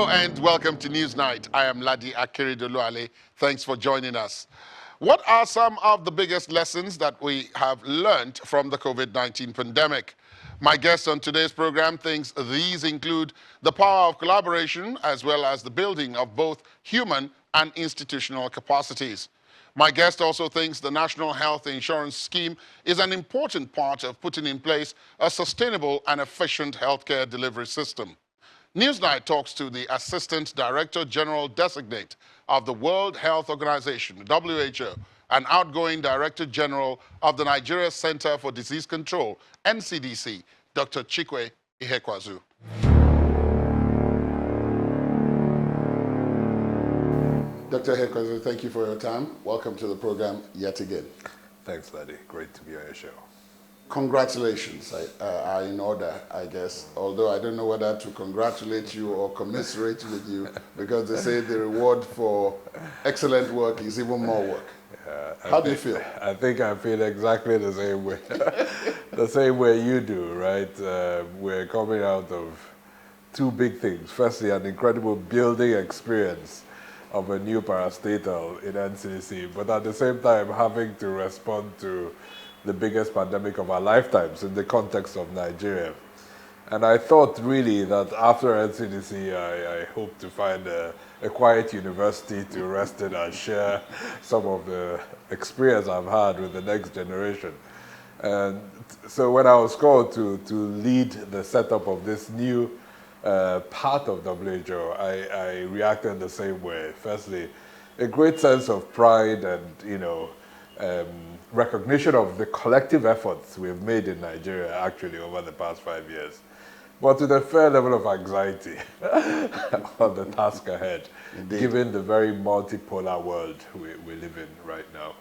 Hello and welcome to NewsNight. I am Ladi Akeredoluale. Thanks for joining us. What are some of the biggest lessons that we have learned from the COVID-19 pandemic? My guest on today's program thinks these include the power of collaboration as well as the building of both human and institutional capacities. My guest also thinks the National Health Insurance Scheme is an important part of putting in place a sustainable and efficient healthcare delivery system. NewsNight talks to the Assistant Director General Designate of the World Health Organization, WHO, and outgoing Director General of the Nigeria Center for Disease Control, NCDC, Dr. Ihekweazu. Dr. Ihekweazu, thank you for your time. Welcome to the program yet again. Thanks, Laddie. Great to be on your show. Congratulations are in order, I guess, although I don't know whether to congratulate you or commiserate with you, because they say the reward for excellent work is even more work. How do you feel? I think I feel exactly the same way. The same way you do, right? We're coming out of two big things. Firstly, an incredible building experience of a new parastatal in NCDC, but at the same time having to respond to the biggest pandemic of our lifetimes in the context of Nigeria. And I thought really that after NCDC, I hope to find a quiet university to rest in and share some of the experience I've had with the next generation. And so when I was called to lead the setup of this new part of WHO, I reacted the same way. Firstly, a great sense of pride and, recognition of the collective efforts we've made in Nigeria actually over the past 5 years, but with a fair level of anxiety on the task ahead, Indeed. Given the very multipolar world we live in right now.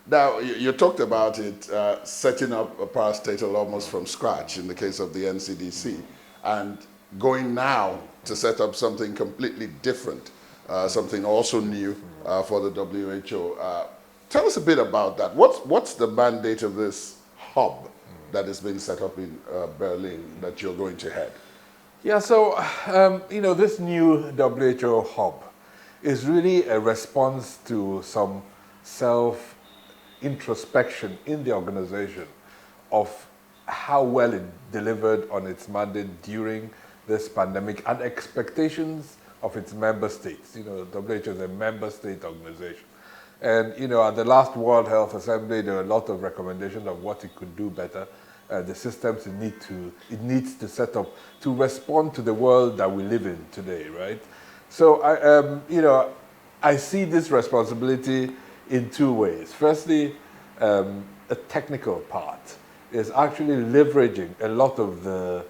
Now, you talked about it, setting up a parastatal almost from scratch in the case of the NCDC, and going now to set up something completely different, something also new for the WHO. Tell us a bit about that. What's the mandate of this hub that is being set up in Berlin that you're going to head? Yeah, so, this new WHO hub is really a response to some self-introspection in the organization of how well it delivered on its mandate during this pandemic and expectations of its member states. WHO is a member state organization. And, at the last World Health Assembly, there were a lot of recommendations of what it could do better, the systems it needs to set up to respond to the world that we live in today, right? So, I see this responsibility in two ways. Firstly, a technical part is actually leveraging a lot of the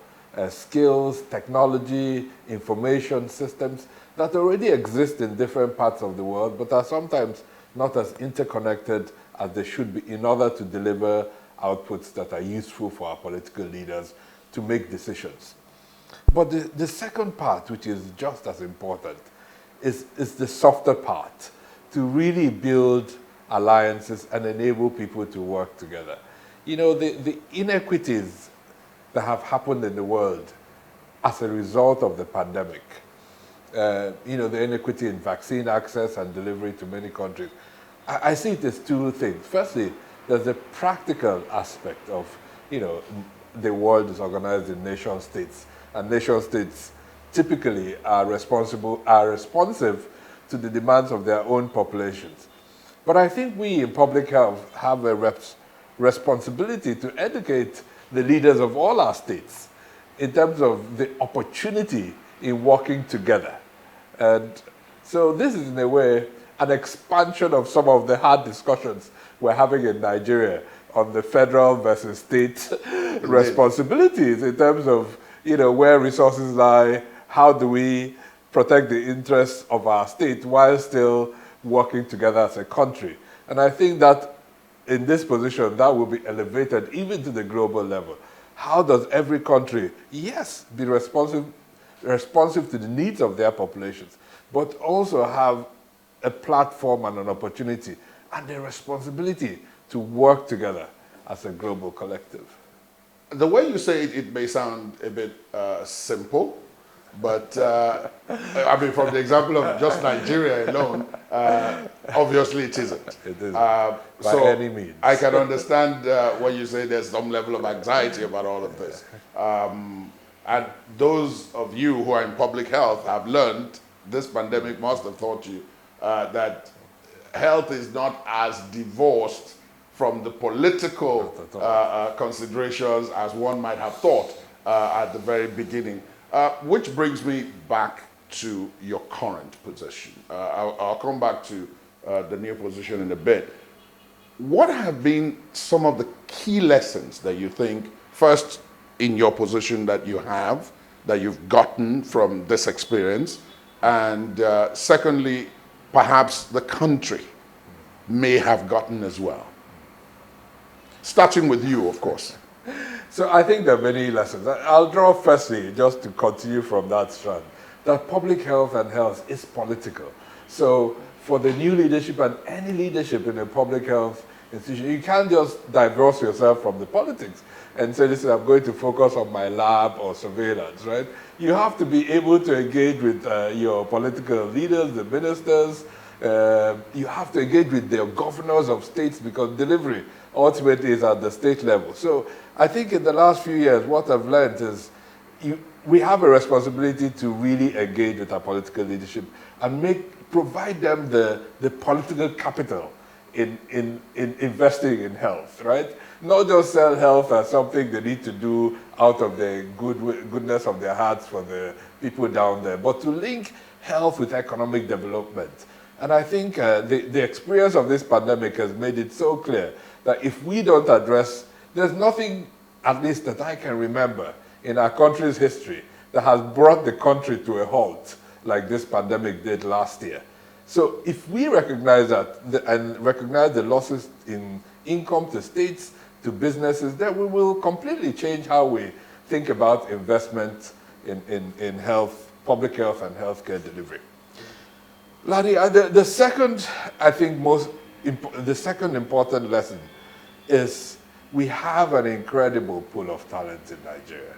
skills, technology, information systems that already exist in different parts of the world, but are sometimes not as interconnected as they should be in order to deliver outputs that are useful for our political leaders to make decisions. But the second part, which is just as important, is the softer part, to really build alliances and enable people to work together. The inequities that have happened in the world as a result of the pandemic, the inequity in vaccine access and delivery to many countries. I see it as two things. Firstly, there's the practical aspect of, the world is organized in nation states, and nation states typically are responsive to the demands of their own populations. But I think we in public health have a responsibility to educate the leaders of all our states in terms of the opportunity in working together. And so this is, in a way, an expansion of some of the hard discussions we're having in Nigeria on the federal versus state responsibilities in terms of, where resources lie, how do we protect the interests of our state while still working together as a country. And I think that in this position, that will be elevated even to the global level. How does every country, yes, be responsive to the needs of their populations, but also have a platform and an opportunity and a responsibility to work together as a global collective? The way you say it, it may sound a bit simple, But I mean, from the example of just Nigeria alone, obviously it isn't. It isn't, by So any means. I can understand when you say there's some level of anxiety about all of this. And those of you who are in public health have learned, this pandemic must have taught you that health is not as divorced from the political considerations as one might have thought at the very beginning. Which brings me back to your current position. I'll come back to the new position in a bit. What have been some of the key lessons that you think, first in your position that you have, that you've gotten from this experience, and secondly, perhaps the country may have gotten as well? Starting with you, of course. So I think there are many lessons. I'll draw firstly, just to continue from that strand, that public health and health is political. So for the new leadership and any leadership in a public health institution, you can't just divorce yourself from the politics and say, listen, I'm going to focus on my lab or surveillance, right? You have to be able to engage with your political leaders, the ministers. You have to engage with the governors of states, because delivery ultimately is at the state level. So I think in the last few years, what I've learned is we have a responsibility to really engage with our political leadership and provide them the political capital in investing in health, right? Not just sell health as something they need to do out of the goodness of their hearts for the people down there, but to link health with economic development. And I think the experience of this pandemic has made it so clear that if we don't address, there's nothing, at least that I can remember, in our country's history that has brought the country to a halt like this pandemic did last year. So if we recognize that and recognize the losses in income to states, to businesses, then we will completely change how we think about investment in health, public health and healthcare delivery. Ladi, the second, I think the second important lesson is we have an incredible pool of talent in Nigeria.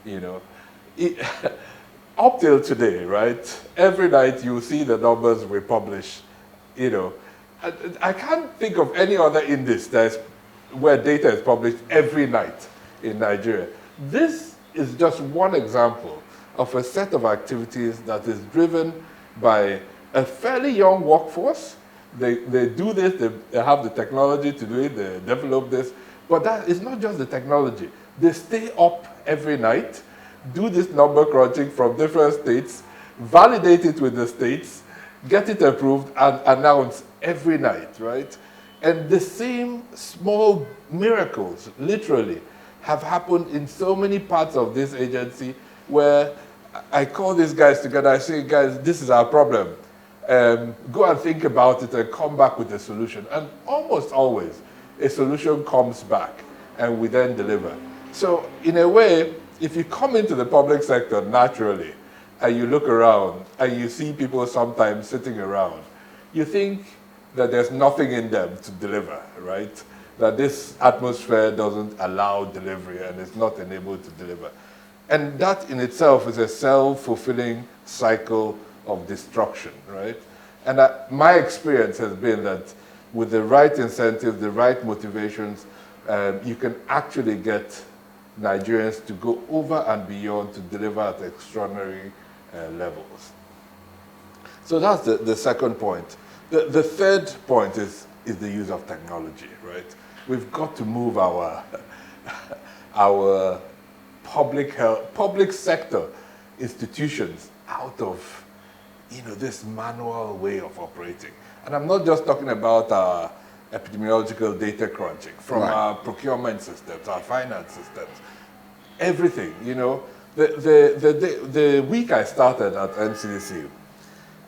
You know, up till today, right? Every night you see the numbers we publish. You know, I can't think of any other index where data is published every night in Nigeria. This is just one example of a set of activities that is driven by a fairly young workforce. They do this, they have the technology to do it, they develop this, but that is not just the technology. They stay up every night, do this number crunching from different states, validate it with the states, get it approved, and announce every night, right? And the same small miracles, literally, have happened in so many parts of this agency where I call these guys together, I say, guys, this is our problem. Go and think about it and come back with a solution. And almost always, a solution comes back and we then deliver. So in a way, if you come into the public sector naturally and you look around and you see people sometimes sitting around, you think that there's nothing in them to deliver, right? That this atmosphere doesn't allow delivery and it's not enabled to deliver. And that in itself is a self-fulfilling cycle of destruction, right? And my experience has been that with the right incentives, the right motivations, you can actually get Nigerians to go over and beyond to deliver at extraordinary levels. So that's the second point. The third point is the use of technology, right? We've got to move our public sector institutions out of this manual way of operating. And I'm not just talking about our epidemiological data crunching, from our procurement systems, our finance systems, everything, The week I started at NCDC,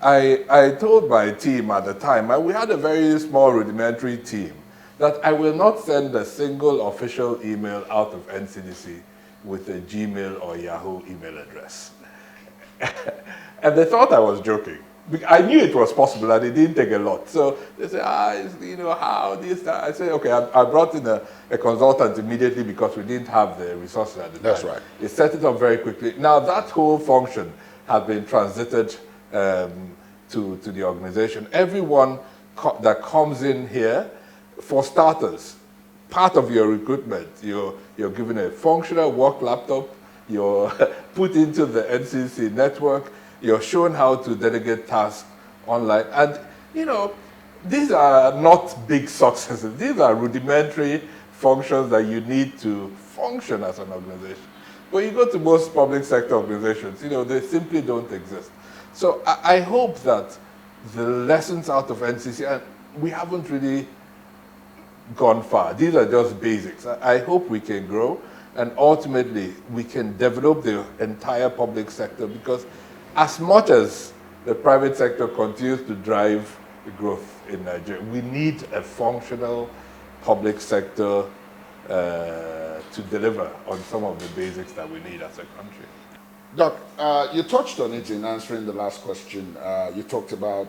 I told my team at the time, and we had a very small rudimentary team, that I will not send a single official email out of NCDC with a Gmail or Yahoo email address. And they thought I was joking. I knew it was possible and it didn't take a lot. So they say, how this, that. I said, okay, I brought in a consultant immediately because we didn't have the resources at the time. That's right. It set it up very quickly. Now that whole function has been transited to the organization. Everyone that comes in here, for starters, part of your recruitment, you're given a functional work laptop, you're put into the NCC network, you're shown how to delegate tasks online. And, these are not big successes. These are rudimentary functions that you need to function as an organization. But you go to most public sector organizations, they simply don't exist. So I hope that the lessons out of NCC, and we haven't really gone far. These are just basics. I hope we can grow and ultimately we can develop the entire public sector, because as much as the private sector continues to drive the growth in Nigeria, we need a functional public sector to deliver on some of the basics that we need as a country. Doc, you touched on it in answering the last question. You talked about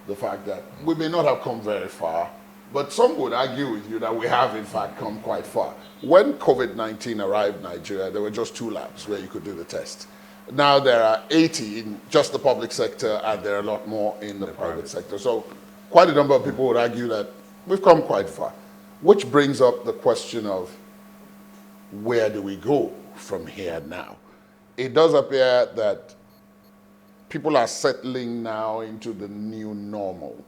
the fact that we may not have come very far, but some would argue with you that we have in fact come quite far. When COVID-19 arrived in Nigeria, there were just 2 labs where you could do the test. Now there are 80 in just the public sector, and there are a lot more in the private sector. So quite a number of people would argue that we've come quite far, which brings up the question of where do we go from here now? It does appear that people are settling now into the new normal,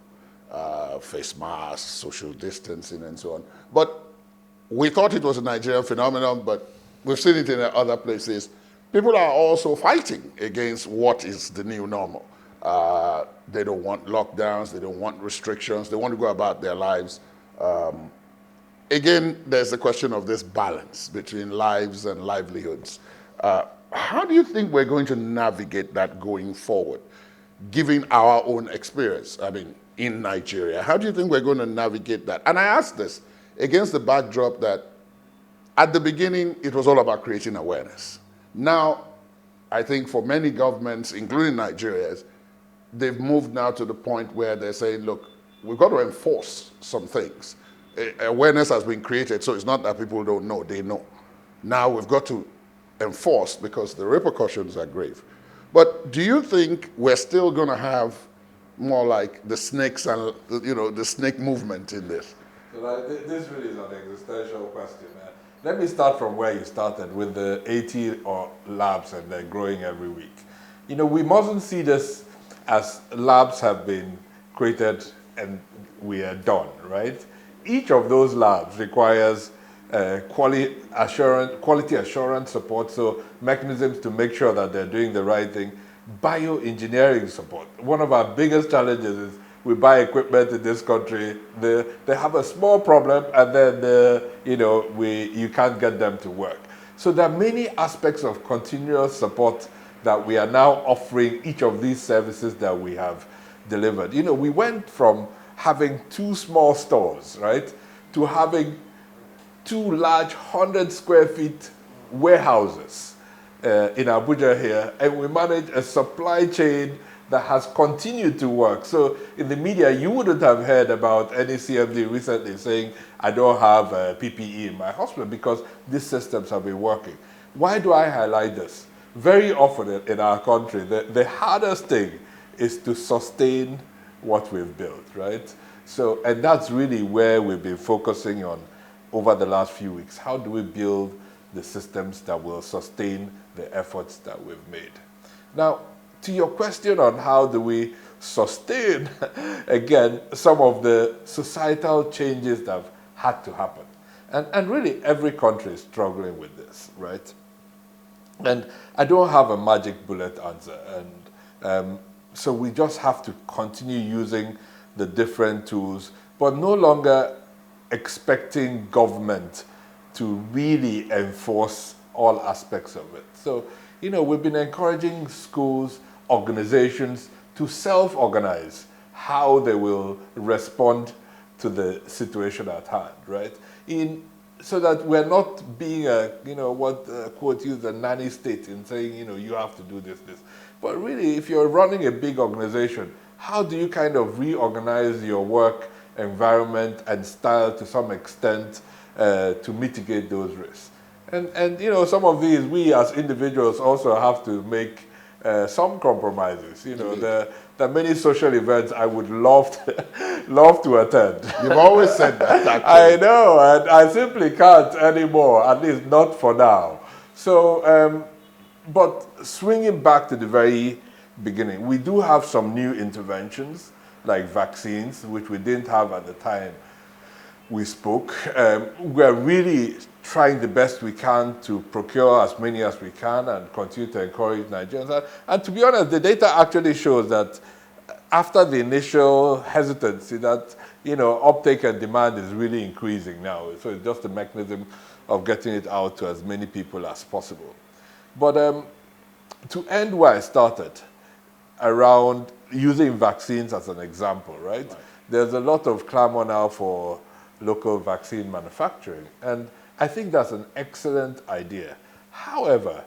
face masks, social distancing, and so on. But we thought it was a Nigerian phenomenon, but we've seen it in other places. People are also fighting against what is the new normal. They don't want lockdowns, they don't want restrictions, they want to go about their lives. Again, there's the question of this balance between lives and livelihoods. How do you think we're going to navigate that going forward, given our own experience, in Nigeria? How do you think we're going to navigate that? And I ask this against the backdrop that at the beginning, it was all about creating awareness. Now, I think for many governments, including Nigeria's, they've moved now to the point where they're saying, look, we've got to enforce some things. Awareness has been created, so it's not that people don't know, they know. Now we've got to enforce because the repercussions are grave. But do you think we're still going to have more like the snakes and, the snake movement in this? So this really is an existential question. Let me start from where you started with the 80 or labs and they're growing every week. We mustn't see this as labs have been created and we are done, right? Each of those labs requires quality assurance support, so mechanisms to make sure that they're doing the right thing, bioengineering support. One of our biggest challenges is we buy equipment in this country, they have a small problem, and then you can't get them to work. So there are many aspects of continuous support that we are now offering each of these services that we have delivered. We went from having 2 small stores, right, to having 2 large 100 square feet warehouses in Abuja here, and we managed a supply chain that has continued to work. So in the media, you wouldn't have heard about any CMD recently saying, I don't have PPE in my hospital, because these systems have been working. Why do I highlight this? Very often in our country, the hardest thing is to sustain what we've built, right? So, and that's really where we've been focusing on over the last few weeks. How do we build the systems that will sustain the efforts that we've made? Now, to your question on how do we sustain, again, some of the societal changes that have had to happen. And really every country is struggling with this, right? And I don't have a magic bullet answer. And so we just have to continue using the different tools, but no longer expecting government to really enforce all aspects of it. So, we've been encouraging schools, organizations to self-organize how they will respond to the situation at hand, right? In so that we're not being a, what quote use a nanny state in saying, you have to do this. But really, if you're running a big organization, how do you kind of reorganize your work environment and style to some extent to mitigate those risks? And some of these, we as individuals also have to make some compromises. There are many social events I would love to attend. You've always said that, actually. I know, and I simply can't anymore, at least not for now. So, but swinging back to the very beginning, we do have some new interventions, like vaccines, which we didn't have at the time we spoke. We're really trying the best we can to procure as many as we can and continue to encourage Nigerians. And to be honest, the data actually shows that after the initial hesitancy, that uptake and demand is really increasing now. So it's just a mechanism of getting it out to as many people as possible. But to end where I started, around using vaccines as an example, right? There's a lot of clamor now for local vaccine manufacturing, and I think that's an excellent idea. However,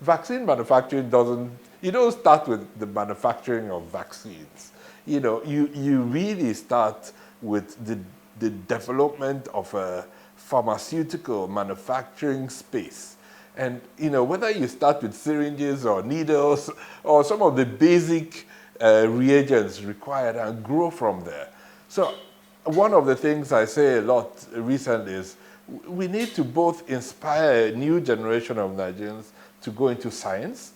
vaccine manufacturing you don't start with the manufacturing of vaccines. You really start with the development of a pharmaceutical manufacturing space. And, whether you start with syringes or needles or some of the basic reagents required and grow from there. So one of the things I say a lot recently is we need to both inspire a new generation of Nigerians to go into science,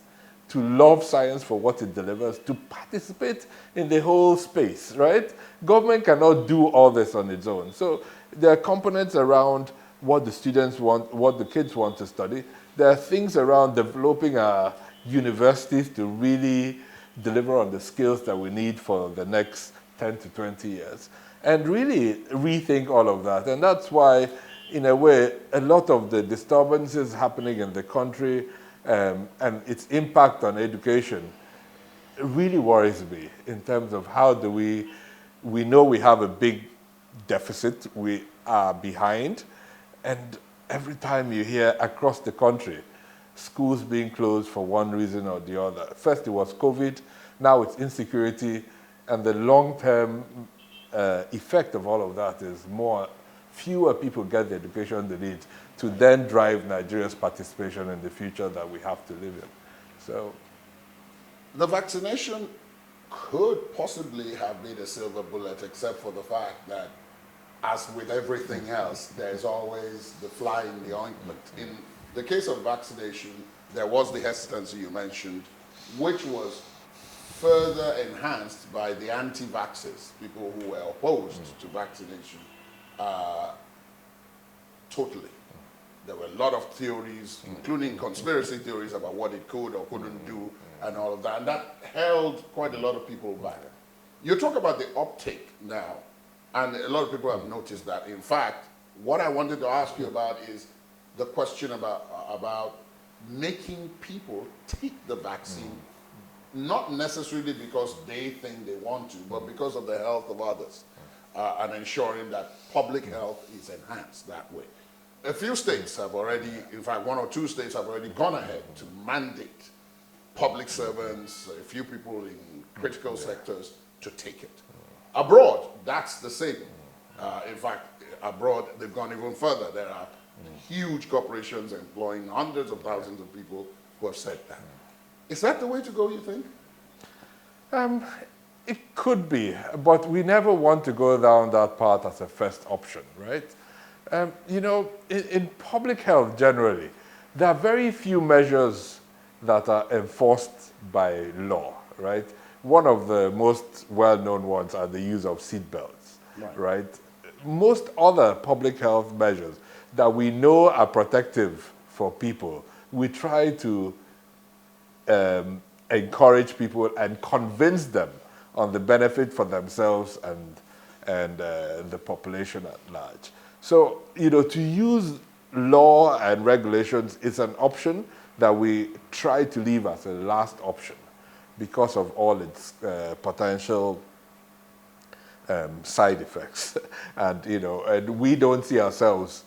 to love science for what it delivers, to participate in the whole space, right? Government cannot do all this on its own. So there are components around what the students want, what the kids want to study. There are things around developing our universities to really deliver on the skills that we need for the next 10 to 20 years. And really rethink all of that. And that's why, in a way, a lot of the disturbances happening in the country and its impact on education really worries me in terms of how do we know we have a big deficit, we are behind, and every time you hear across the country, schools being closed for one reason or the other. First it was COVID, now it's insecurity, and the long-term effect of all of that is fewer people get the education they need to then drive Nigeria's participation in the future that we have to live in. So, the vaccination could possibly have been a silver bullet, except for the fact that, as with everything else, there's always the fly in the ointment. In the case of vaccination, there was the hesitancy you mentioned, which was further enhanced by the anti-vaxxers, people who were opposed to vaccination, totally. There were a lot of theories, including conspiracy theories about what it could or couldn't do and all of that. And that held quite a lot of people back. You talk about the uptake now, and a lot of people have noticed that. In fact, what I wanted to ask you about is the question about making people take the vaccine, not necessarily because they think they want to, but because of the health of others, and ensuring that public health is enhanced that way. A few states have already, in fact, one or two states have already gone ahead to mandate public servants, a few people in critical sectors to take it. Abroad, that's the same. In fact, abroad, they've gone even further. There are huge corporations employing hundreds of thousands of people who have said that. Is that the way to go, you think? It could be, but we never want to go down that path as a first option, right? In public health generally, there are very few measures that are enforced by law, right? One of the most well-known ones are the use of seatbelts, right? Most other public health measures that we know are protective for people, we try to encourage people and convince them on the benefit for themselves and the population at large. So, to use law and regulations is an option that we try to leave as a last option because of all its potential side effects. And we don't see ourselves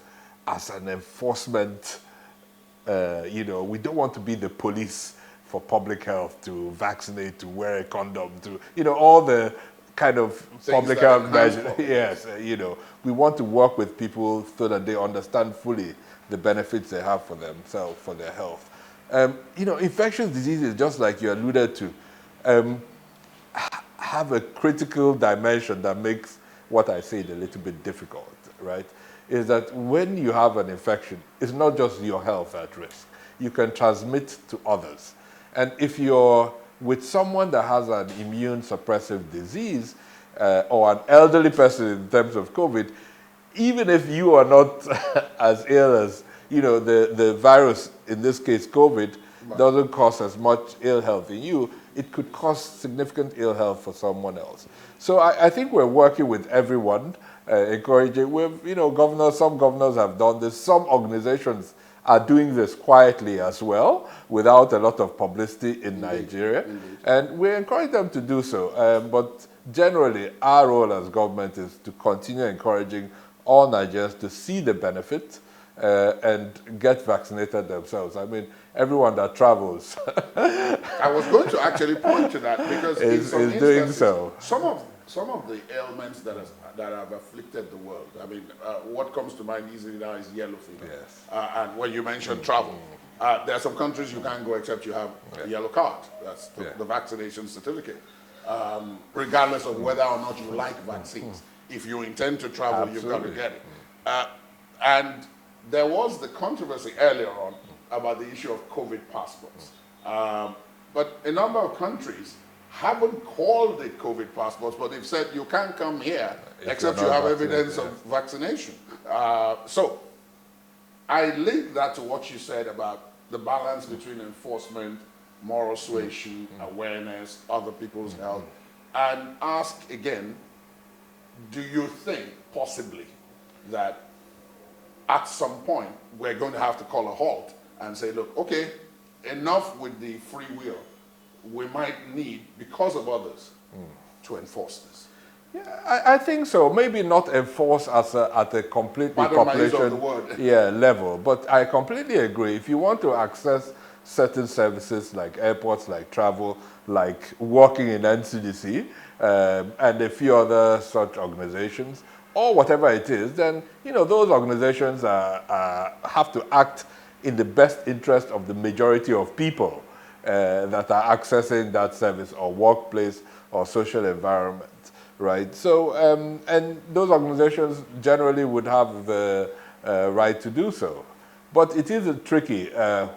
as an enforcement. You know, we don't want to be the police for public health, to vaccinate, to wear a condom, to, you know, all the kind of public health measures. Yes, you know, we want to work with people so that they understand fully the benefits they have for themselves, for their health. You know, infectious diseases, just like you alluded to, have a critical dimension that makes what I said a little bit difficult, right? Is that when you have an infection, it's not just your health at risk. You can transmit to others. And if you're with someone that has an immune suppressive disease or an elderly person in terms of COVID, even if you are not as ill as, you know, the virus, in this case COVID, doesn't cause as much ill health in you, it could cause significant ill health for someone else. So I think we're working with everyone, encouraging. You know, some governors have done this. Some organizations are doing this quietly as well, without a lot of publicity in Nigeria. And we encourage them to do so. But generally, our role as government is to continue encouraging all Nigerians to see the benefit and get vaccinated themselves. I mean, everyone that travels. I was going to actually point to that, because in some is doing instances, so. some of the ailments that have afflicted the world. I mean, what comes to mind easily now is yellow fever. Yes. And when you mentioned travel, there are some countries you can't go except you have a yellow card. That's the vaccination certificate. Regardless of whether or not you like vaccines. If you intend to travel, you've got to get it. And there was the controversy earlier on about the issue of COVID passports. But a number of countries haven't called it COVID passports, but they've said you can't come here except you have evidence of vaccination. So I link that to what you said about the balance between enforcement, moral suasion, awareness, other people's health, and ask again, do you think possibly that at some point we're going to have to call a halt and say, look, okay, enough with the free will. We might need, because of others, to enforce this. Yeah, I think so. Maybe not enforce at a completely population level, but I completely agree. If you want to access certain services like airports, like travel, like working in NCDC, and a few other such organizations, or whatever it is, then, you know, those organizations have to act in the best interest of the majority of people that are accessing that service or workplace or social environment, right? So, and those organizations generally would have the right to do so. But it is tricky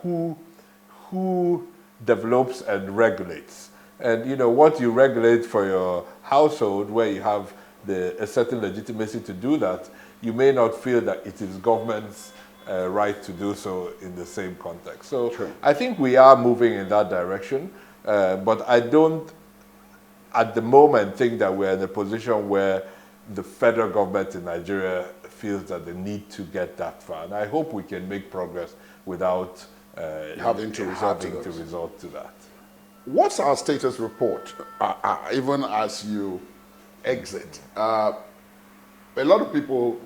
who develops and regulates. And, you know, what you regulate for your household, where you have a certain legitimacy to do that, you may not feel that it is government's right to do so in the same context. So I think we are moving in that direction, but I don't, at the moment, think that we're in a position where the federal government in Nigeria feels that they need to get that far. And I hope we can make progress without having to resort to that. What's our status report, even as you exit? A lot of people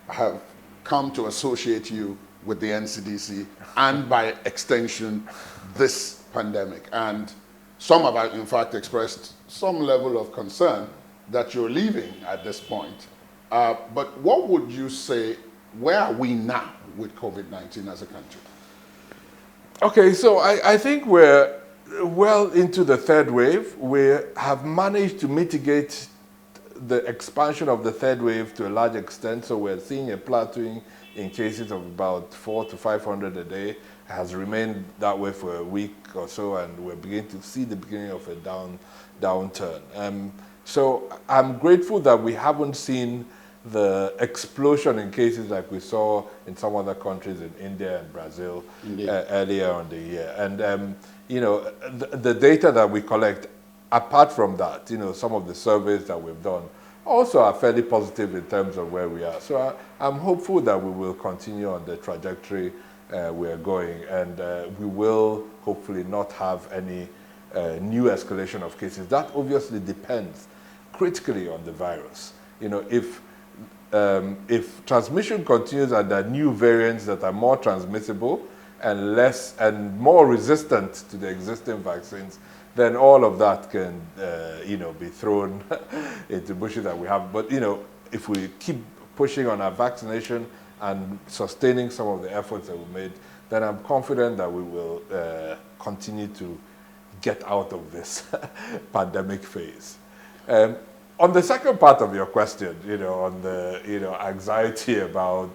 have come to associate you with the NCDC and by extension this pandemic, and some have in fact expressed some level of concern that you're leaving at this point. But what would you say, where are we now with COVID-19 as a country? Okay, so I think we're well into the third wave. We have managed to mitigate the expansion of the third wave to a large extent, so we're seeing a plateauing in cases of about 400 to 500 a day. It has remained that way for a week or so, and we're beginning to see the beginning of a downturn. So I'm grateful that we haven't seen the explosion in cases like we saw in some other countries in India and Brazil earlier on the year. And you know, the data that we collect, apart from that, you know, some of the surveys that we've done also are fairly positive in terms of where we are. So I'm hopeful that we will continue on the trajectory we are going, and we will hopefully not have any new escalation of cases. That obviously depends critically on the virus. You know, if if transmission continues and there are new variants that are more transmissible and less and more resistant to the existing vaccines, then all of that can, be thrown into bushes that we have. But, if we keep pushing on our vaccination and sustaining some of the efforts that we made, then I'm confident that we will continue to get out of this pandemic phase. On the second part of your question, on the, anxiety about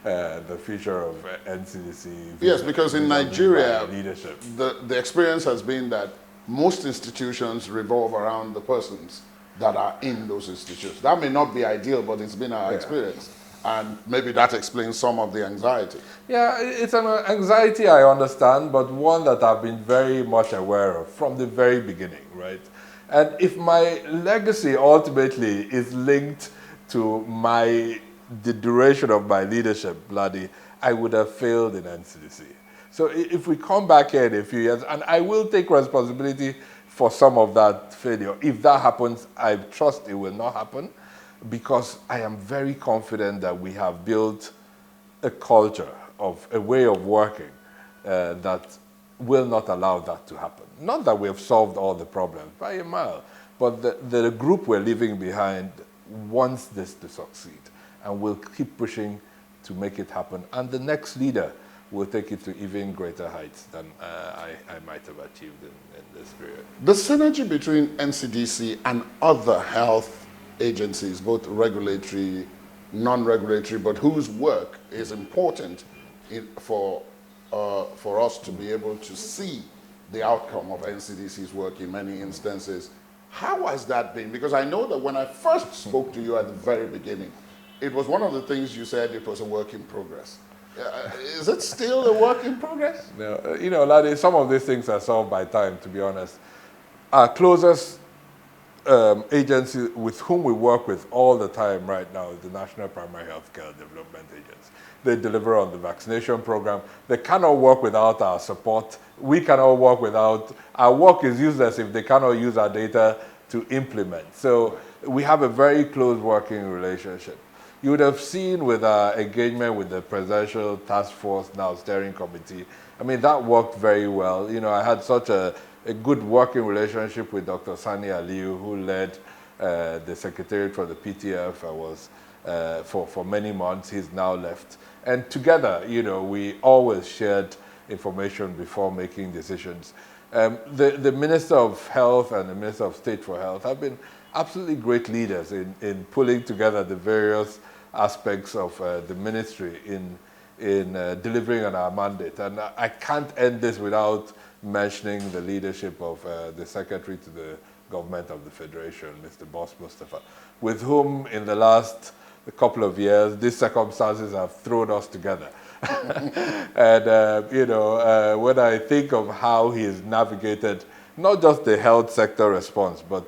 the future of NCDC. Yes, because in Nigeria, leadership. The experience has been that most institutions revolve around the persons that are in those institutions. That may not be ideal, but it's been our experience. And maybe that explains some of the anxiety. Yeah, it's an anxiety I understand, but one that I've been very much aware of from the very beginning, right? And if my legacy ultimately is linked to the duration of my leadership, bloody, I would have failed in NCDC. So if we come back here in a few years, and I will take responsibility for some of that failure. If that happens, I trust it will not happen, because I am very confident that we have built a culture of a way of working that will not allow that to happen. Not that we have solved all the problems by a mile, but the group we're leaving behind wants this to succeed, and will keep pushing to make it happen. And the next leader will take it to even greater heights than I might have achieved in this period. The synergy between NCDC and other health agencies, both regulatory, non-regulatory, but whose work is important for us to be able to see the outcome of NCDC's work in many instances. How has that been? Because I know that when I first spoke to you at the very beginning, it was one of the things you said it was a work in progress. Is it still a work in progress? No, Ladi, some of these things are solved by time, to be honest. Our closest agency with whom we work with all the time right now is the National Primary Healthcare Development Agency. They deliver on the vaccination program. They cannot work without our support. We cannot work without, our work is useless if they cannot use our data to implement. So we have a very close working relationship. You would have seen with our engagement with the Presidential Task Force, now Steering Committee, I mean, that worked very well. I had such a good working relationship with Dr. Sani Aliyu, who led the Secretariat for the PTF. I was for many months. He's now left. And together, we always shared information before making decisions. The Minister of Health and the Minister of State for Health have been absolutely great leaders in pulling together the various aspects of the ministry in delivering on our mandate. And I can't end this without mentioning the leadership of the Secretary to the Government of the Federation, Mr. Boss Mustafa, with whom in the last couple of years, these circumstances have thrown us together. And, when I think of how he has navigated not just the health sector response, but,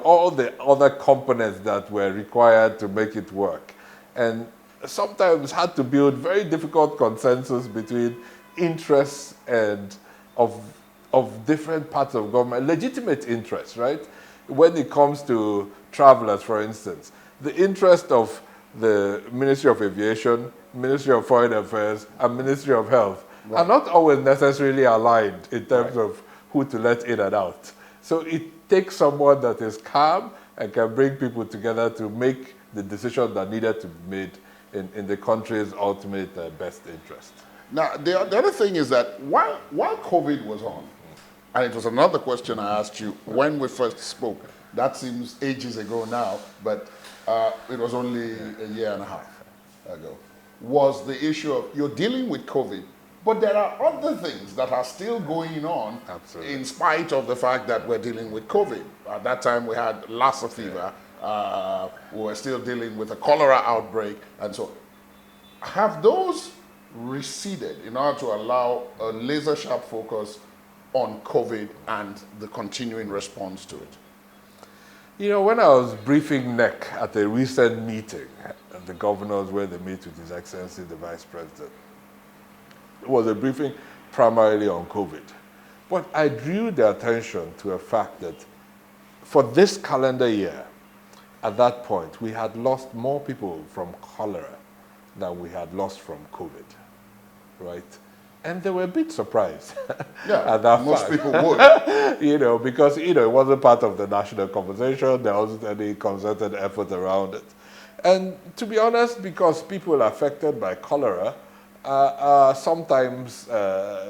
all the other components that were required to make it work. And sometimes had to build very difficult consensus between interests and of different parts of government, legitimate interests, right? When it comes to travelers, for instance, the interest of the Ministry of Aviation, Ministry of Foreign Affairs, and Ministry of Health are not always necessarily aligned in terms of who to let in and out. So it takes someone that is calm and can bring people together to make the decisions that needed to be made in the country's ultimate best interest. Now, the other thing is that while COVID was on, and it was another question I asked you when we first spoke, that seems ages ago now, but it was only a year and a half ago, was the issue of you're dealing with COVID, but there are other things that are still going on. Absolutely. In spite of the fact that we're dealing with COVID. At that time we had Lassa fever, we were still dealing with a cholera outbreak, and so have those receded in order to allow a laser-sharp focus on COVID and the continuing response to it? When I was briefing NEC at a recent meeting, at the governors where they meet with His Excellency the Vice President, it was a briefing primarily on COVID. But I drew their attention to a fact that for this calendar year, at that point, we had lost more people from cholera than we had lost from COVID, right? And they were a bit surprised Yeah, at that most fact. people would. Because, it wasn't part of the national conversation. There wasn't any concerted effort around it. And to be honest, because people affected by cholera sometimes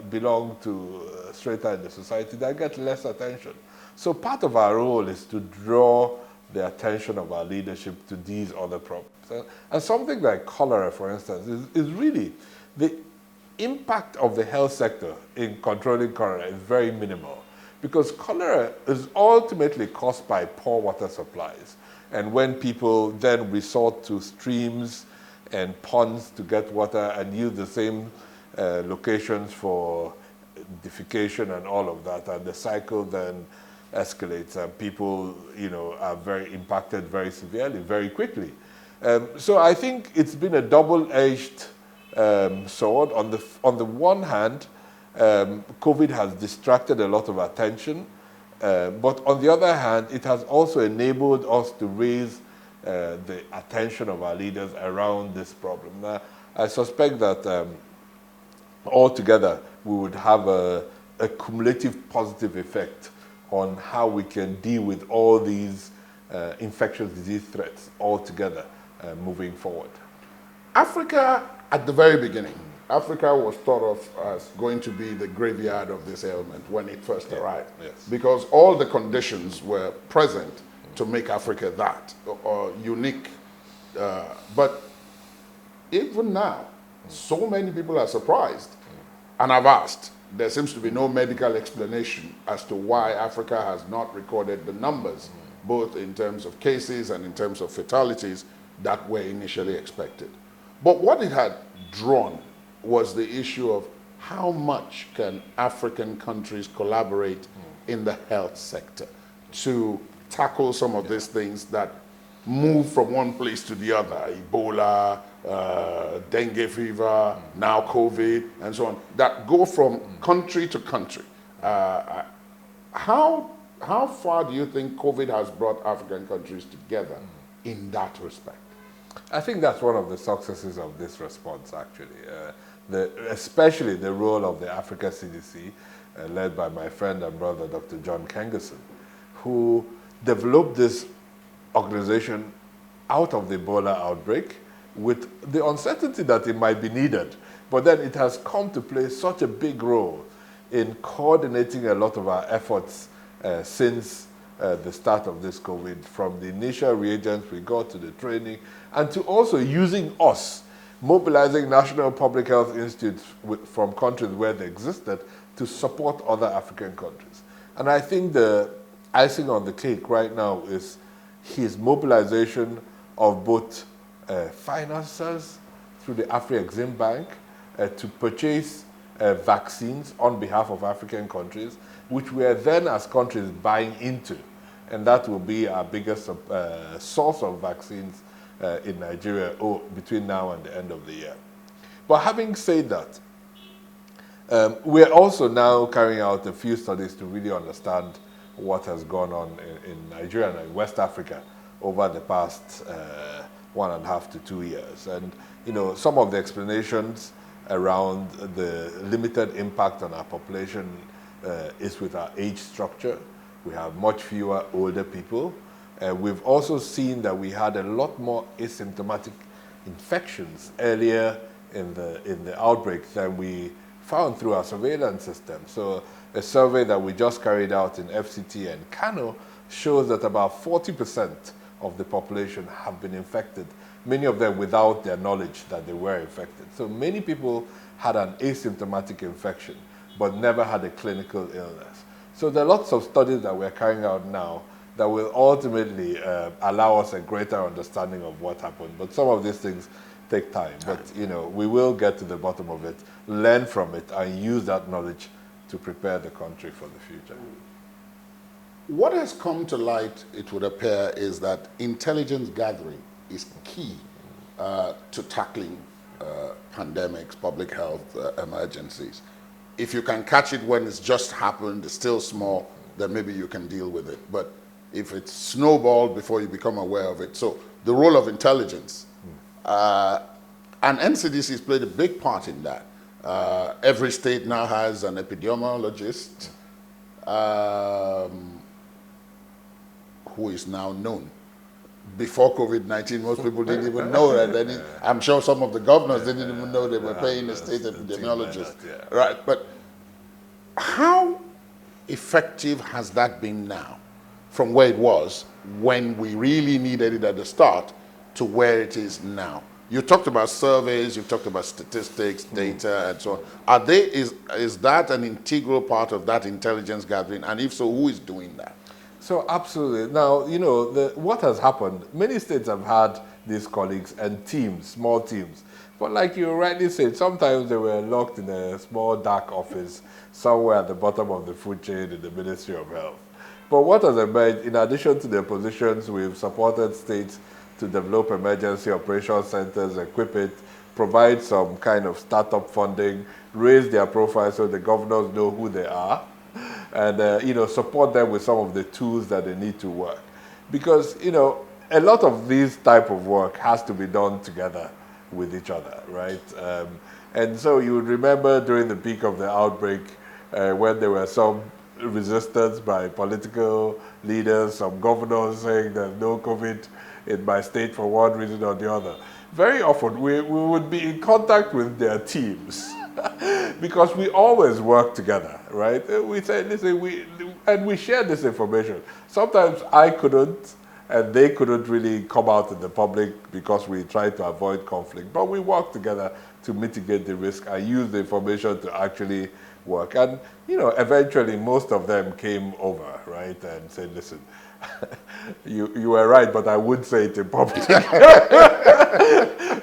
belong to strata in the society that get less attention. So part of our role is to draw the attention of our leadership to these other problems. And something like cholera, for instance, is really the impact of the health sector in controlling cholera is very minimal, because cholera is ultimately caused by poor water supplies. And when people then resort to streams and ponds to get water and use the same locations for defecation and all of that, and the cycle then escalates and people, are very impacted very severely, very quickly. So I think it's been a double-edged sword. On the one hand, COVID has distracted a lot of attention, but on the other hand, it has also enabled us to raise the attention of our leaders around this problem. Now, I suspect that altogether we would have a cumulative positive effect on how we can deal with all these infectious disease threats altogether moving forward. Africa, at the very beginning, Africa was thought of as going to be the graveyard of this ailment when it first arrived. Yes. Because all the conditions were present to make Africa that, or unique. But even now, so many people are surprised. And I've asked, there seems to be no medical explanation as to why Africa has not recorded the numbers, both in terms of cases and in terms of fatalities that were initially expected. But what it had drawn was the issue of how much can African countries collaborate in the health sector to tackle some of these things that move from one place to the other, Ebola, dengue fever, now COVID, and so on, that go from country to country. How far do you think COVID has brought African countries together in that respect? I think that's one of the successes of this response, actually. Especially the role of the Africa CDC, led by my friend and brother, Dr. John Kengerson, who developed this organization out of the Ebola outbreak with the uncertainty that it might be needed. But then it has come to play such a big role in coordinating a lot of our efforts since the start of this COVID, from the initial reagents we got to the training, and to also using us, mobilizing national public health institutes from countries where they existed to support other African countries. And I think the icing on the cake right now is his mobilization of both financiers through the Afri-Exim Bank to purchase vaccines on behalf of African countries, which we are then as countries buying into. And that will be our biggest source of vaccines in Nigeria between now and the end of the year. But having said that, we're also now carrying out a few studies to really understand what has gone on in Nigeria and in West Africa over the past 1.5 to 2 years. And some of the explanations around the limited impact on our population is with our age structure. We have much fewer older people. We've also seen that we had a lot more asymptomatic infections earlier in the outbreak than we found through our surveillance system. So a survey that we just carried out in FCT and Kano shows that about 40% of the population have been infected, many of them without their knowledge that they were infected. So many people had an asymptomatic infection, but never had a clinical illness. So there are lots of studies that we're carrying out now that will ultimately allow us a greater understanding of what happened. But some of these things take time. But we will get to the bottom of it, learn from it, and use that knowledge to prepare the country for the future. What has come to light, it would appear, is that intelligence gathering is key to tackling pandemics, public health emergencies. If you can catch it when it's just happened, it's still small, then maybe you can deal with it. But if it's snowballed before you become aware of it. So the role of intelligence. And NCDC has played a big part in that. Every state now has an epidemiologist who is now known. Before COVID-19, most people didn't even know that. I'm sure some of the governors didn't even know they were paying a state epidemiologist. Right, but how effective has that been now from where it was when we really needed it at the start to where it is now? You talked about surveys, you talked about statistics, data, and so on. Are they, is that an integral part of that intelligence gathering? And if so, who is doing that? So absolutely. Now, you know, what has happened, many states have had these colleagues and teams, small teams. But like you rightly said, sometimes they were locked in a small dark office somewhere at the bottom of the food chain in the Ministry of Health. But what has emerged, in addition to their positions, we've supported states to develop emergency operation centers, equip it, provide some kind of startup funding, raise their profile so the governors know who they are, and you know, support them with some of the tools that they need to work. Because, you know, a lot of this type of work has to be done together with each other, right? And so you would remember during the peak of the outbreak when there were some resistance by political leaders, some governors saying there's no COVID in my state for one reason or the other. Very often we would be in contact with their teams because we always work together, right? We say, listen, we share this information. Sometimes I couldn't and they couldn't really come out in the public because we try to avoid conflict, but we work together to mitigate the risk and use the information to actually work. And, you know, eventually most of them came over, right, and said, listen, you were right, but I would say it in public.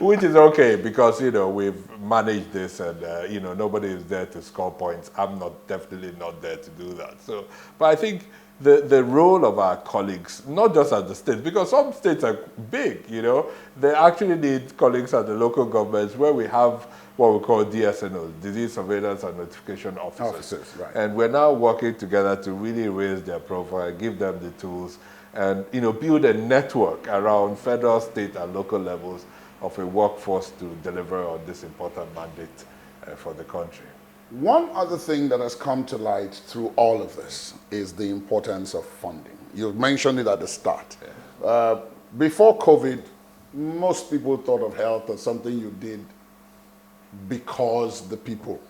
Which is okay because, you know, we've managed this and, you know, nobody is there to score points. I'm definitely not there to do that. So, but I think the role of our colleagues, not just at the states, because some states are big, you know, they actually need colleagues at the local governments where we have what we call DSNOs, Disease Surveillance and Notification Officers. Right. And we're now working together to really raise their profile, give them the tools, and, you know, build a network around federal, state, and local levels of a workforce to deliver on this important mandate for the country. One other thing that has come to light through all of this is the importance of funding. You mentioned it at the start. Yeah. Before COVID, most people thought of health as something you did because the people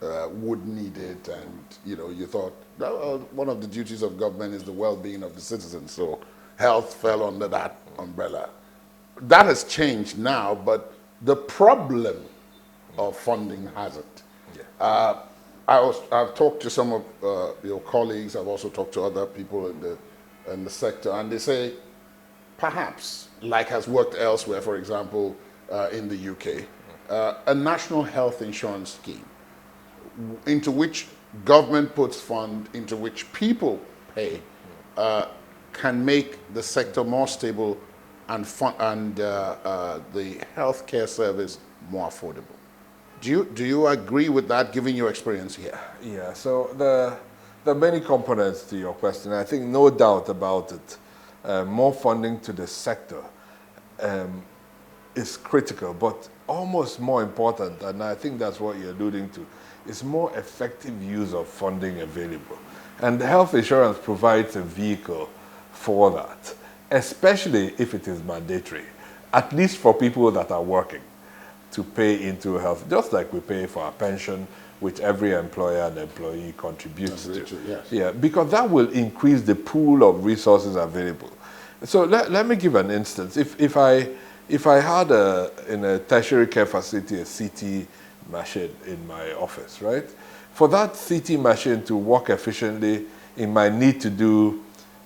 would need it, and, you know, you thought one of the duties of government is the well-being of the citizens, so health fell under that umbrella. That has changed now, but the problem of funding hasn't. Yeah. I've talked to some of your colleagues. I've also talked to other people in the sector, and they say perhaps, like has worked elsewhere, for example, in the UK, a national health insurance scheme into which government puts fund, into which people pay, can make the sector more stable and the healthcare service more affordable. Do you agree with that, given your experience here? Yeah, so there are many components to your question. I think no doubt about it. More funding to the sector is critical, but almost more important, and I think that's what you're alluding to, is more effective use of funding available. And the health insurance provides a vehicle for that, especially if it is mandatory, at least for people that are working, to pay into health, just like we pay for our pension, which every employer and employee contributes to. Yes. Yeah, because that will increase the pool of resources available. So let me give an instance. If I had in a tertiary care facility a CT machine in my office, right? For that CT machine to work efficiently, it might need to do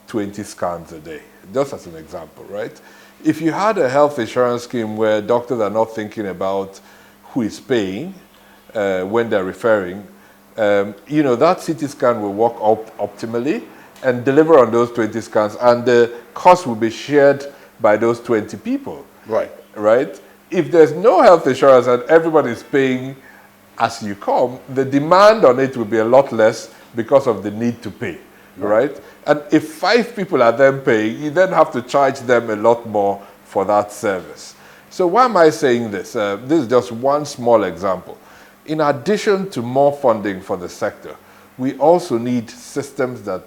20 scans a day, just as an example, right? If you had a health insurance scheme where doctors are not thinking about who is paying when they're referring, you know, that CT scan will work optimally and deliver on those 20 scans, and the cost will be shared by those 20 people. Right. Right? If there's no health insurance and everybody is paying as you come, the demand on it will be a lot less because of the need to pay. right? And if 5 people are then paying, you then have to charge them a lot more for that service. So why am I saying this? This is just one small example. In addition to more funding for the sector, we also need systems that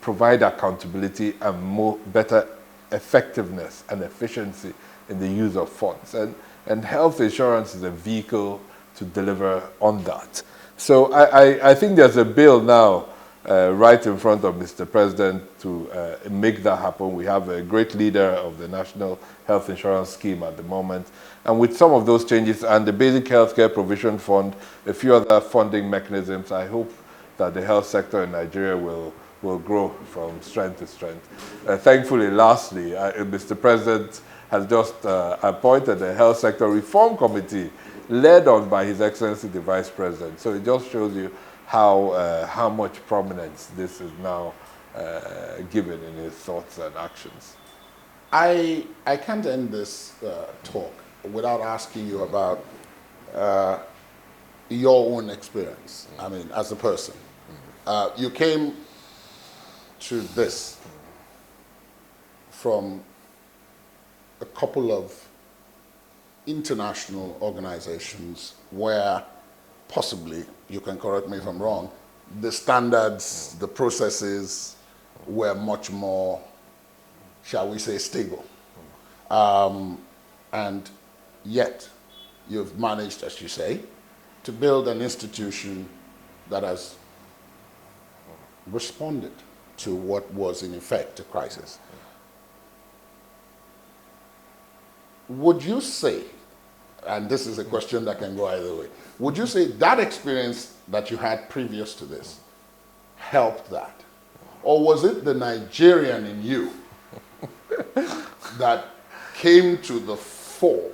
provide accountability and better effectiveness and efficiency in the use of funds. And health insurance is a vehicle to deliver on that. So I think there's a bill now right in front of Mr. President to make that happen. We have a great leader of the National Health Insurance Scheme at the moment. And with some of those changes and the Basic Healthcare Provision Fund, a few other funding mechanisms, I hope that the health sector in Nigeria will grow from strength to strength. Thankfully, lastly, Mr. President has just appointed a health sector reform committee led on by His Excellency the Vice President. So it just shows you how much prominence this is now given in his thoughts and actions. I can't end this talk without asking you about your own experience. I mean, as a person. You came to this from a couple of international organizations where possibly, you can correct me if I'm wrong, the standards, the processes were much more, shall we say, stable. And yet, you've managed, as you say, to build an institution that has responded to what was in effect a crisis. Would you say, and this is a question that can go either way, would you say that experience that you had previous to this helped that? Or was it the Nigerian in you that came to the fore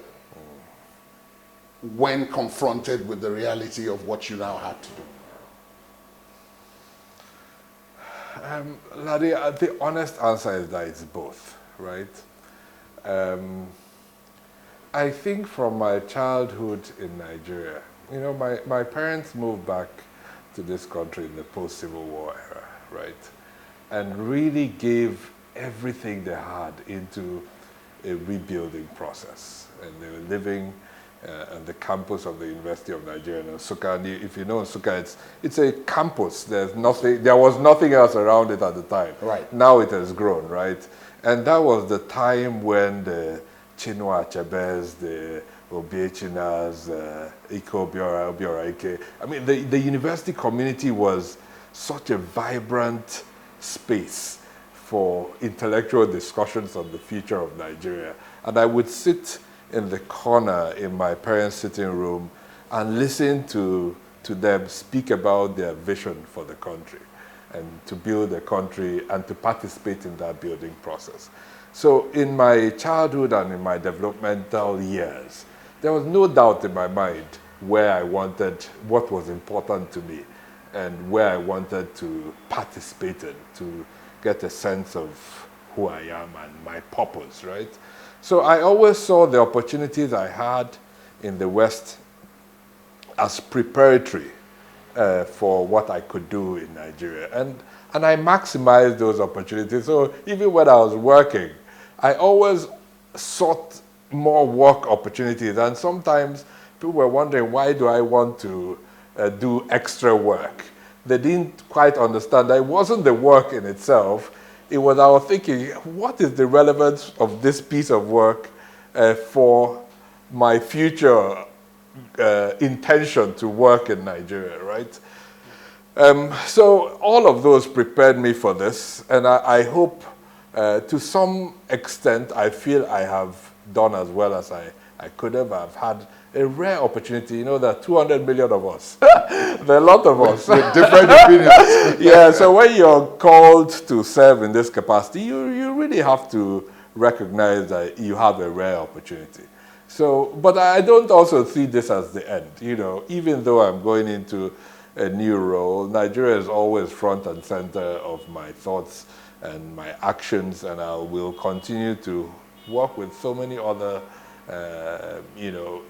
when confronted with the reality of what you now had to do? Ladi, the honest answer is that it's both, right? I think from my childhood in Nigeria, you know, my parents moved back to this country in the post-Civil War era, right? And really gave everything they had into a rebuilding process. And they were living on the campus of the University of Nigeria in Nsukka. And if you know Nsukka, it's a campus. There was nothing else around it at the time. Right. Now it has grown, right? And that was the time when the Chinua Achebes, the Obiechinas, Ike Obiora Ike. I mean, the university community was such a vibrant space for intellectual discussions on the future of Nigeria. And I would sit in the corner in my parents' sitting room and listen to them speak about their vision for the country and to build a country and to participate in that building process. So in my childhood and in my developmental years, there was no doubt in my mind where I wanted, what was important to me, and where I wanted to participate in, to get a sense of who I am and my purpose, right? So I always saw the opportunities I had in the West as preparatory for what I could do in Nigeria. And I maximized those opportunities. So even when I was working, I always sought more work opportunities. And sometimes people were wondering, why do I want to do extra work? They didn't quite understand that it wasn't the work in itself. It was our thinking, what is the relevance of this piece of work for my future intention to work in Nigeria, right? So all of those prepared me for this, and I hope to some extent I feel I have done as well as I could have. I've had a rare opportunity. You know, there are 200 million of us. There are a lot of us. With different opinions. Yeah, so when you're called to serve in this capacity, you really have to recognize that you have a rare opportunity. So, but I don't also see this as the end. You know, even though I'm going into a new role, Nigeria is always front and center of my thoughts and my actions, and I will continue to work with so many other, you know,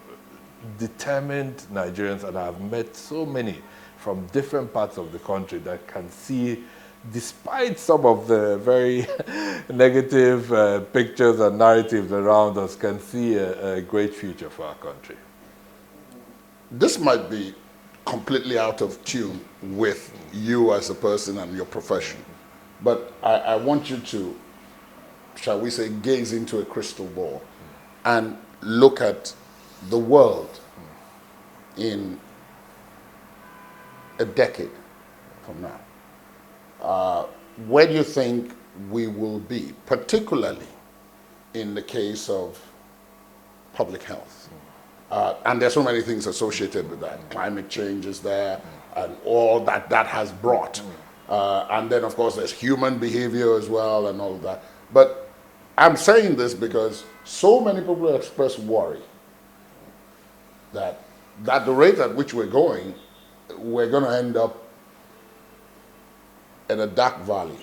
determined Nigerians, and I've met so many from different parts of the country that can see despite some of the very negative pictures and narratives around us, can see a great future for our country. This might be completely out of tune with you as a person and your profession, but I want you to, shall we say, gaze into a crystal ball and look at the world in a decade from now. Where do you think we will be, particularly in the case of public health? And there's so many things associated with that. Climate change is there, and all that has brought. And then, of course, there's human behavior as well and all of that. But I'm saying this because so many people express worry that the rate at which we're going to end up in a dark valley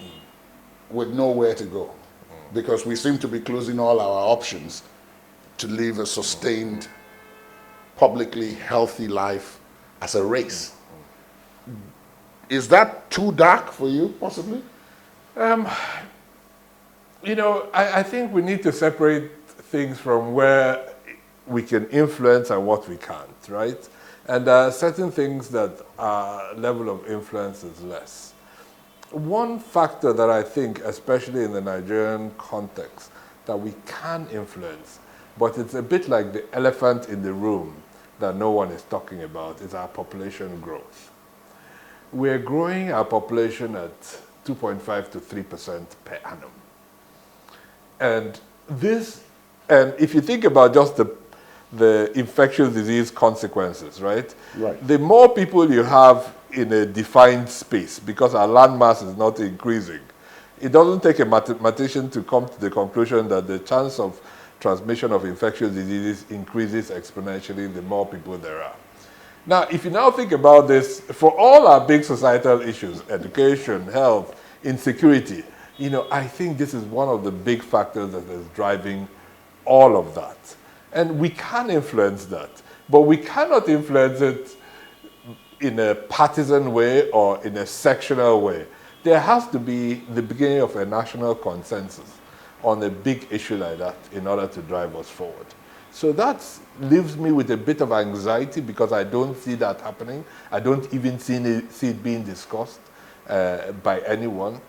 with nowhere to go, because we seem to be closing all our options to live a sustained, publicly healthy life as a race. Is that too dark for you, possibly? I think we need to separate things from where we can influence and what we can't, right? And there are certain things that our level of influence is less. One factor that I think, especially in the Nigerian context, that we can influence, but it's a bit like the elephant in the room that no one is talking about, is our population growth. We're growing our population at 2.5 to 3% per annum. And if you think about just the infectious disease consequences, right? Right. The more people you have in a defined space, because our land mass is not increasing, it doesn't take a mathematician to come to the conclusion that the chance of transmission of infectious diseases increases exponentially the more people there are. Now, if you now think about this, for all our big societal issues, education, health, insecurity, I think this is one of the big factors that is driving all of that. And we can influence that, but we cannot influence it in a partisan way or in a sectional way. There has to be the beginning of a national consensus on a big issue like that in order to drive us forward. So that leaves me with a bit of anxiety because I don't see that happening. I don't even see it being discussed by anyone.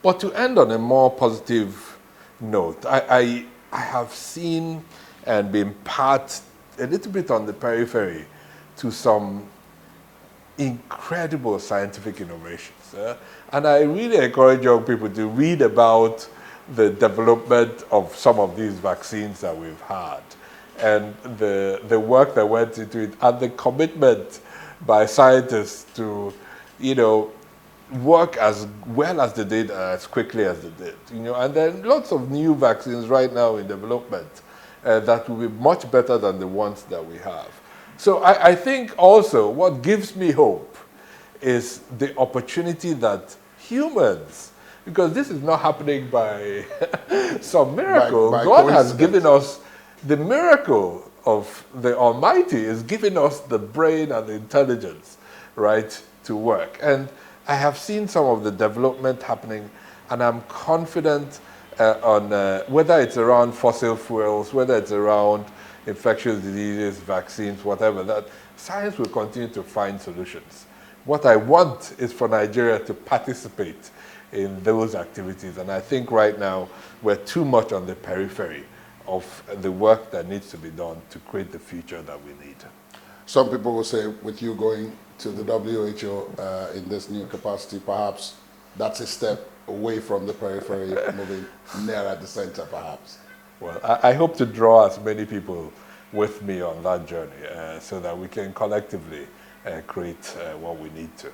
But to end on a more positive note, I have seen and been part a little bit on the periphery to some incredible scientific innovations. And I really encourage young people to read about the development of some of these vaccines that we've had and the work that went into it and the commitment by scientists to, work as well as they did, as quickly as they did. And then lots of new vaccines right now in development that will be much better than the ones that we have. So I think also what gives me hope is the opportunity that humans, because this is not happening by some miracle. By God has given us the miracle of the Almighty, is giving us the brain and the intelligence, right, to work. And I have seen some of the development happening, and I'm confident on whether it's around fossil fuels, whether it's around infectious diseases, vaccines, whatever, that science will continue to find solutions. What I want is for Nigeria to participate in those activities, and I think right now we're too much on the periphery of the work that needs to be done to create the future that we need. Some people will say, with you going to the WHO in this new capacity, perhaps that's a step away from the periphery, moving nearer the center, perhaps. Well, I hope to draw as many people with me on that journey so that we can collectively create what we need to.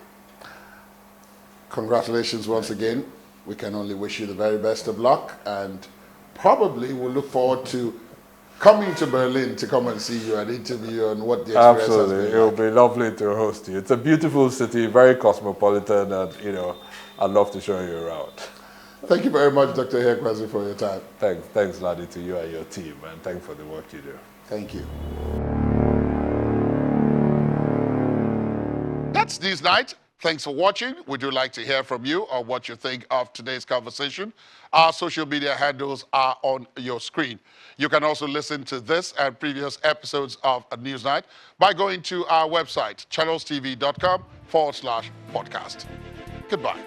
Congratulations once again. We can only wish you the very best of luck, and probably we'll look forward to coming to Berlin to come and see you and interview on what the experience Absolutely. has been. It will be lovely to host you. It's a beautiful city, very cosmopolitan, and I'd love to show you around. Thank you very much, Dr. Ihekweazu, for your time. Thanks, Laddie, to you and your team, and thanks for the work you do. Thank you. That's NewsNight. Thanks for watching. We do like to hear from you on what you think of today's conversation. Our social media handles are on your screen. You can also listen to this and previous episodes of Newsnight by going to our website, channelstv.com/podcast. Goodbye.